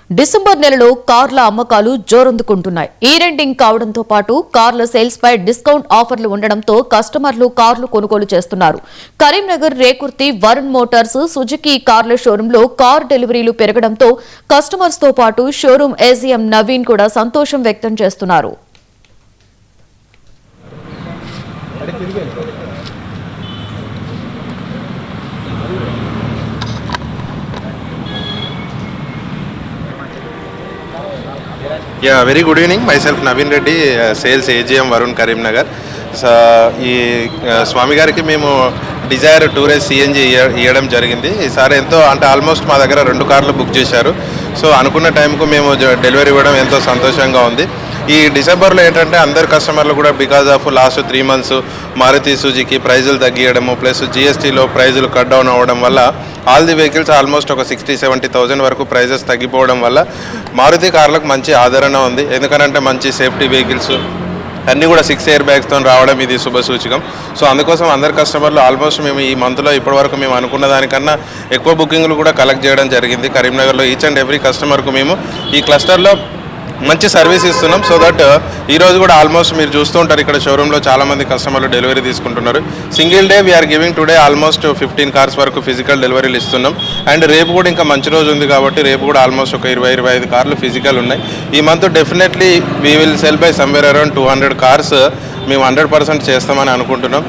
December నెలలో కార్ల అమ్మకాలు జోరందుకుంటున్నాయి. ఈ రెండింగ్ కావడంతో పాటు కార్ల సేల్స్ పై డిస్కౌంట్ ఆఫర్లు ఉండడంతో కస్టమర్లు కార్లు కొనుగోలు చేస్తున్నారు. కరీంనగర్ రేకుర్తి వరుణ్ మోటార్స్ సుజుకి కార్ల షోరూంలో కార్ డెలివరీలు పెరగడంతో కస్టమర్స్ తో పాటు షోరూం ఏజీఎం నవీన్ కూడా సంతోషం వ్యక్తం చేస్తున్నారు. Yeah, very good evening. Myself Naveen Reddy, sales AGM Varun Karimnagar. ఈ స్వామి గారికి మేము డిజైర్ టూరేజ్ సిఎన్జి ఇవ్వడం జరిగింది. ఈసారి ఎంతో అంటే ఆల్మోస్ట్ మా దగ్గర 2 కార్లు బుక్ చేశారు. సో అనుకున్న టైంకు మేము డెలివరీ ఇవ్వడం ఎంతో సంతోషంగా ఉంది. ఈ డిసెంబర్లో ఏంటంటే అందరు కస్టమర్లు కూడా because of last 3 months Maruti Suzuki ప్రైజులు తగ్గియడము ప్లస్ జిఎస్టీలో ప్రైజులు కట్ డౌన్ అవ్వడం వల్ల ఆల్ ది వెహికల్స్ ఆల్మోస్ట్ ఒక 60-70,000 వరకు ప్రైజెస్ తగ్గిపోవడం వల్ల మారుతి కార్లకు మంచి ఆదరణ ఉంది. ఎందుకంటే మంచి సేఫ్టీ వెహికల్స్ అన్నీ కూడా 6 ఎయిర్ బ్యాగ్స్తో రావడం ఇది శుభ సూచకం. సో అందుకోసం అందరు కస్టమర్లు ఆల్మోస్ట్ మేము ఈ మంత్లో ఇప్పటివరకు మేము అనుకున్న దానికన్నా ఎక్కువ బుకింగ్లు కూడా కలెక్ట్ చేయడం జరిగింది. కరీంనగర్లో ఈచ్ అండ్ ఎవ్రీ కస్టమర్కు మేము ఈ క్లస్టర్లో మంచి సర్వీస్ ఇస్తున్నాం. సో దట్ ఈరోజు కూడా ఆల్మోస్ట్ మీరు చూస్తూ ఉంటారు ఇక్కడ షోరూంలో చాలామంది కస్టమర్లు డెలివరీ తీసుకుంటున్నారు. Single day we are giving today almost 15 cars వరకు ఫిజికల్ డెలివరీలు ఇస్తున్నాం. అండ్ రేపు కూడా ఇంకా మంచి రోజు ఉంది కాబట్టి రేపు కూడా ఆల్మోస్ట్ ఒక 20-25 కార్లు ఫిజికల్ ఉన్నాయి. ఈ month definitely we will sell by somewhere around 200 cars మేము 100% చేస్తామని అనుకుంటున్నాం.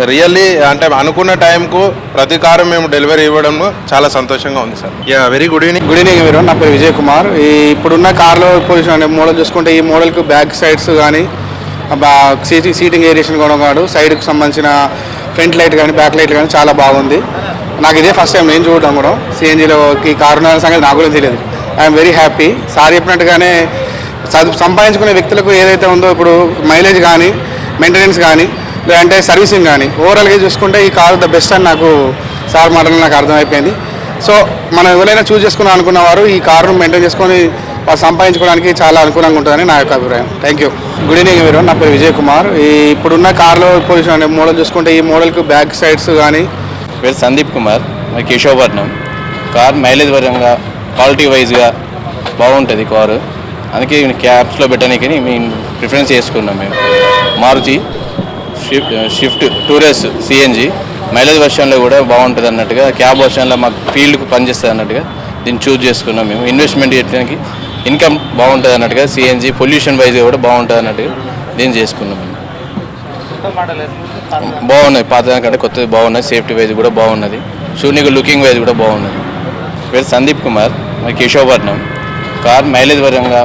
రియల్లీ అంటే అనుకున్న టైంకు ప్రతి కారు మేము డెలివరీ ఇవ్వడం చాలా సంతోషంగా ఉంది sir. Yeah very good evening. Good evening మీరు, నా పేరు విజయ్ కుమార్. ఇప్పుడున్న కార్లో పొజిషన్ మోడల్ చూసుకుంటే ఈ మోడల్కి బ్యాక్ సైడ్స్ కానీ సీటింగ్ ఏరియేషన్ కూడా కాదు, సైడ్కి సంబంధించిన ఫ్రంట్ లైట్ కానీ బ్యాక్ లైట్ కానీ చాలా బాగుంది. నాకు ఇదే ఫస్ట్ టైం నేను చూడడం కూడా సిఎన్జిలో ఈ కారు ఉన్న సంగతి నాకు కూడా తెలియదు. I'm very happy. సార్ చెప్పినట్టుగానే సంపాదించుకునే వ్యక్తులకు ఏదైతే ఉందో ఇప్పుడు మైలేజ్ కానీ మెయింటెనెన్స్ కానీ లేదంటే సర్వీసింగ్ కానీ ఓవరాల్గా చూసుకుంటే ఈ కారు ద బెస్ట్ అని నాకు సార్ మాటలు నాకు అర్థమైపోయింది. సో మనం ఎవరైనా చూస్ చేసుకుని అనుకున్న వారు ఈ కారును మెయింటైన్ చేసుకొని వారు సంపాదించుకోవడానికి చాలా అనుకూలంగా ఉంటుందని నా యొక్క అభిప్రాయం. Thank you. గుడ్ ఈవినింగ్ మీరు, నా పేరు విజయ్ కుమార్. ఇప్పుడున్న కార్లో పొజిషన్ మోడల్ చూసుకుంటే ఈ మోడల్కి బ్యాక్ సైడ్స్ కానీ పేరు సందీప్ కుమార్, మరి కేశవపట్నం. కార్ మైలేజ్ పరంగా క్వాలిటీ వైజ్గా బాగుంటుంది కారు, అందుకే క్యాబ్స్లో పెట్టడానికి మేము ప్రిఫరెన్స్ చేసుకున్నాం. మేము మారుతి షిఫ్ట్ టూరేజ్ సిఎన్జి మైలేజ్ వర్షన్లో కూడా బాగుంటుంది అన్నట్టుగా, క్యాబ్ వర్షన్లో మాకు ఫీల్డ్కి పనిచేస్తుంది అన్నట్టుగా దీన్ని చూజ్ చేసుకున్నాం. మేము ఇన్వెస్ట్మెంట్ చేయడానికి ఇన్కమ్ బాగుంటుంది అన్నట్టుగా సిఎన్జి పొల్యూషన్ వైజ్గా కూడా బాగుంటుంది అన్నట్టుగా దీన్ని చేసుకున్నాం. మేము బాగున్నాయి, పాత దానికంటే కొత్తది బాగున్నాయి, సేఫ్టీ వైజ్ కూడా బాగున్నది, షూనింగ్ లుకింగ్ వైజ్ కూడా బాగున్నది. పేరు సందీప్ కుమార్, మరి కేశవపట్నం. కార్ మైలేజ్ పరంగా